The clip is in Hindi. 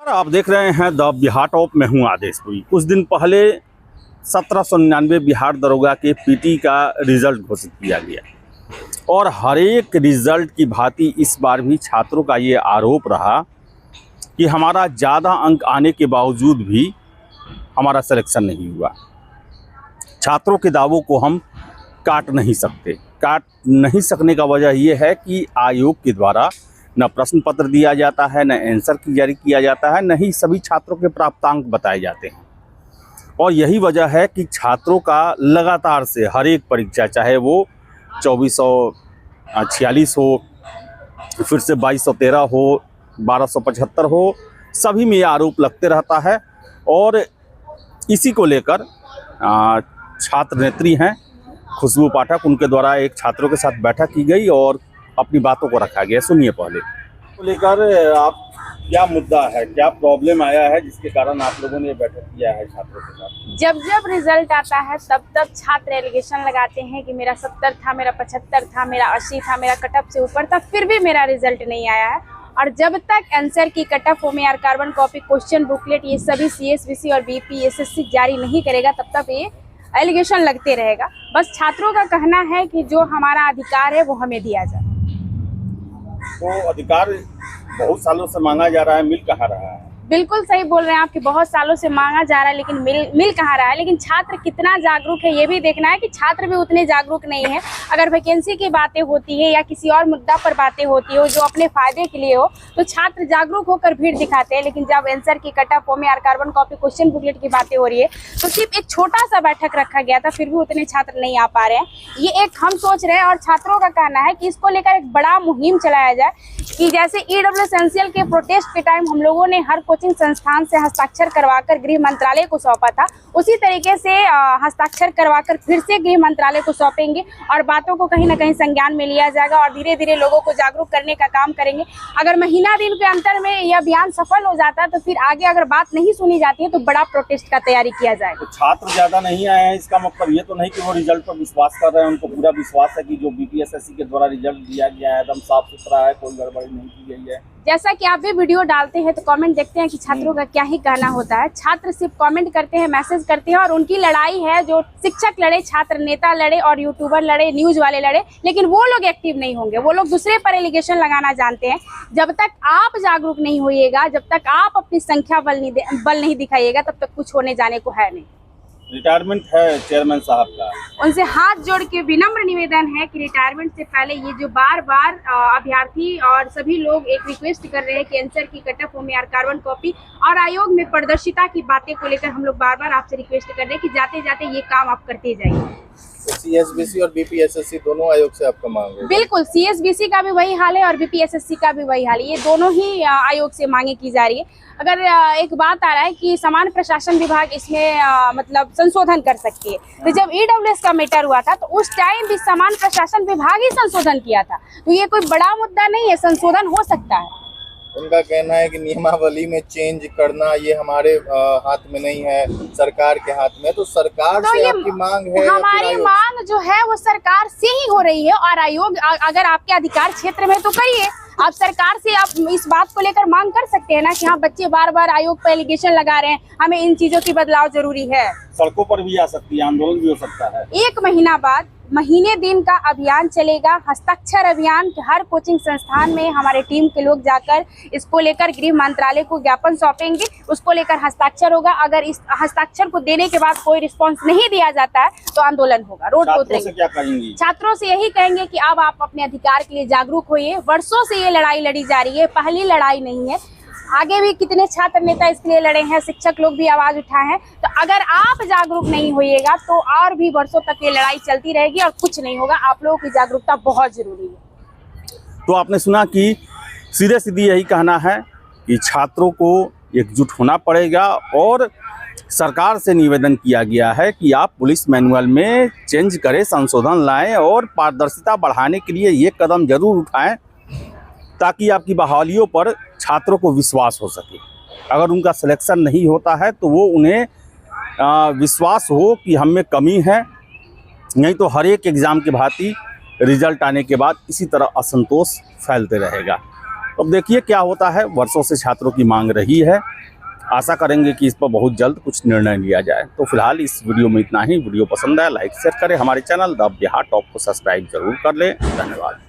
आप देख रहे हैं द बिहार टॉप में हूँ आदेशपुरी। कुछ दिन पहले 1799 बिहार दरोगा के पीटी का रिजल्ट घोषित किया गया और हर एक रिजल्ट की भांति इस बार भी छात्रों का ये आरोप रहा कि हमारा ज़्यादा अंक आने के बावजूद भी हमारा सिलेक्शन नहीं हुआ। छात्रों के दावों को हम काट नहीं सकने का वजह ये है कि आयोग के द्वारा न प्रश्न पत्र दिया जाता है, न आंसर की जारी किया जाता है, न ही सभी छात्रों के प्राप्तांक बताए जाते हैं। और यही वजह है कि छात्रों का लगातार से हर एक परीक्षा, चाहे वो 2446 हो, फिर से 2213 हो, 1275 हो, सभी में ये आरोप लगते रहता है। और इसी को लेकर छात्र नेत्री हैं खुशबू पाठक, उनके द्वारा एक छात्रों के साथ बैठक की गई और अपनी बातों को रखा गया। सुनिए पहले तो लेकर आप क्या मुद्दा है, क्या प्रॉब्लम आया है जिसके कारण आप लोगों ने बैठक किया है छात्रों के साथ? जब रिजल्ट आता है तब छात्र एलिगेशन लगाते हैं कि मेरा 70 था, मेरा 75 था, मेरा 80 था, मेरा कट ऑफ से ऊपर था, फिर भी मेरा रिजल्ट नहीं आया है। और जब तक आंसर की cut off OMR, carbon copy, question booklet, ये सभी CSBC और BPSSC जारी नहीं करेगा तब तक ये एलिगेशन लगते रहेगा। बस छात्रों का कहना है कि जो हमारा अधिकार है वो हमें दिया जाए। तो अधिकार बहुत सालों से मांगा जा रहा है, मिल कहाँ रहा है? बिल्कुल सही बोल रहे हैं आप कि बहुत सालों से मांगा जा रहा है लेकिन मिल कहाँ रहा है। लेकिन छात्र कितना जागरूक है ये भी देखना है कि छात्र भी उतने जागरूक नहीं है। अगर वैकेंसी की बातें होती है या किसी और मुद्दा पर बातें होती हो जो अपने फायदे के लिए हो तो छात्र जागरूक होकर भीड़ दिखाते हैं। लेकिन जब आंसर की cut off OMR, carbon copy, question booklet की बातें हो रही है तो सिर्फ एक छोटा सा बैठक रखा गया था, फिर भी उतने छात्र नहीं आ पा रहे हैं। ये एक हम सोच रहे हैं और छात्रों का कहना है कि इसको लेकर एक बड़ा मुहिम चलाया जाए कि जैसे EW एसेंशियल के प्रोटेस्ट के टाइम हम लोगों ने हर कोचिंग संस्थान से हस्ताक्षर करवाकर गृह मंत्रालय को सौंपा था, उसी तरीके से हस्ताक्षर करवाकर फिर से गृह मंत्रालय को सौंपेंगे और बातों को कहीं ना कहीं संज्ञान में लिया जाएगा और धीरे धीरे लोगों को जागरूक करने का काम करेंगे। अगर महीना दिन के अंतर में यह अभियान सफल हो जाता है तो फिर आगे अगर बात नहीं सुनी जाती है तो बड़ा प्रोटेस्ट का तैयारी किया जाएगा। तो छात्र ज्यादा नहीं आए हैं, इसका मतलब ये तो नहीं कि वो रिजल्ट पर विश्वास कर रहे हैं। उनको पूरा विश्वास है कि जो BPSSC के द्वारा रिजल्ट दिया गया है एकदम साफ सुथरा है, कोई गड़बड़ी नहीं की गई है। जैसा कि आप भी वीडियो डालते हैं तो कमेंट देखते हैं कि छात्रों का क्या ही कहना होता है। छात्र सिर्फ कमेंट करते हैं, मैसेज करते हैं और उनकी लड़ाई है जो शिक्षक लड़े, छात्र नेता लड़े और यूट्यूबर लड़े, न्यूज वाले लड़े, लेकिन वो लोग एक्टिव नहीं होंगे। वो लोग दूसरे पर एलिगेशन लगाना जानते हैं। जब तक आप जागरूक नहीं होइएगा, जब तक आप अपनी संख्या बल नहीं दिखाइएगा तब तक कुछ होने जाने को है नहीं। रिटायरमेंट है चेयरमैन साहब का, उनसे हाथ जोड़ के विनम्र निवेदन है कि रिटायरमेंट से पहले ये जो बार अभ्यर्थी और सभी लोग एक रिक्वेस्ट कर रहे हैं कि आंसर की cut off OMR, carbon copy और आयोग में पारदर्शिता की बातें को लेकर हम लोग बार आपसे रिक्वेस्ट कर रहे हैं कि जाते जाते ये काम आप करते जाइए। CSBC और BPSSC दोनों आयोग से आपका मांग है? बिल्कुल, CSBC का भी वही हाल है और BPSSC का भी वही हाल है। ये दोनों ही आयोग से मांगे की जा रही है। अगर एक बात आ रहा है कि सामान्य प्रशासन विभाग इसमें मतलब संशोधन कर सकती है, तो जब EWS का मैटर हुआ था तो उस टाइम भी सामान्य प्रशासन विभाग ही संशोधन किया था। तो ये कोई बड़ा मुद्दा नहीं है, संशोधन हो सकता है। उनका कहना है कि नियमावली में चेंज करना ये हमारे हाथ में नहीं है, सरकार के हाथ में। तो सरकार तो से आपकी मांग है? हमारी मांग जो है वो सरकार से ही हो रही है और आयोग अगर आपके अधिकार क्षेत्र में तो करिए। आप सरकार से आप इस बात को लेकर मांग कर सकते हैं ना कि हाँ, बच्चे बार आयोग पर एलिगेशन लगा रहे हैं, हमें इन चीजों की बदलाव जरूरी है। सड़कों पर भी आ सकती है, आंदोलन भी हो सकता है। 1 महीना बाद महीने दिन का अभियान चलेगा, हस्ताक्षर अभियान। हर कोचिंग संस्थान में हमारे टीम के लोग जाकर इसको लेकर गृह मंत्रालय को ज्ञापन सौंपेंगे, उसको लेकर हस्ताक्षर होगा। अगर इस हस्ताक्षर को देने के बाद कोई रिस्पांस नहीं दिया जाता है तो आंदोलन होगा, रोड पर उतरेंगे। क्या कहेंगी? छात्रों से यही कहेंगे कि अब आप अपने अधिकार के लिए जागरूक होइए। वर्षों से ये लड़ाई लड़ी जा रही है, पहली लड़ाई नहीं है। आगे भी कितने छात्र नेता इसके लिए लड़े हैं, शिक्षक लोग भी आवाज उठाए हैं। तो अगर आप जागरूक नहीं होइएगा तो और भी वर्षों तक ये लड़ाई चलती रहेगी और कुछ नहीं होगा। आप लोगों की जागरूकता बहुत जरूरी है। तो आपने सुना कि सीधे सीधी यही कहना है कि छात्रों को एकजुट होना पड़ेगा और सरकार से निवेदन किया गया है कि आप पुलिस मैनुअल में चेंज करें, संशोधन लाएं और पारदर्शिता बढ़ाने के लिए ये कदम जरूर उठाएं ताकि आपकी बहालियों पर छात्रों को विश्वास हो सके। अगर उनका सिलेक्शन नहीं होता है तो वो उन्हें विश्वास हो कि हम में कमी है, नहीं तो हर एक एग्ज़ाम की भांति रिजल्ट आने के बाद इसी तरह असंतोष फैलते रहेगा। अब देखिए क्या होता है। वर्षों से छात्रों की मांग रही है, आशा करेंगे कि इस पर बहुत जल्द कुछ निर्णय लिया जाए। तो फिलहाल इस वीडियो में इतना ही। वीडियो पसंद आया लाइक शेयर करें, हमारे चैनल द बिहार टॉप को सब्सक्राइब जरूर कर लें। धन्यवाद।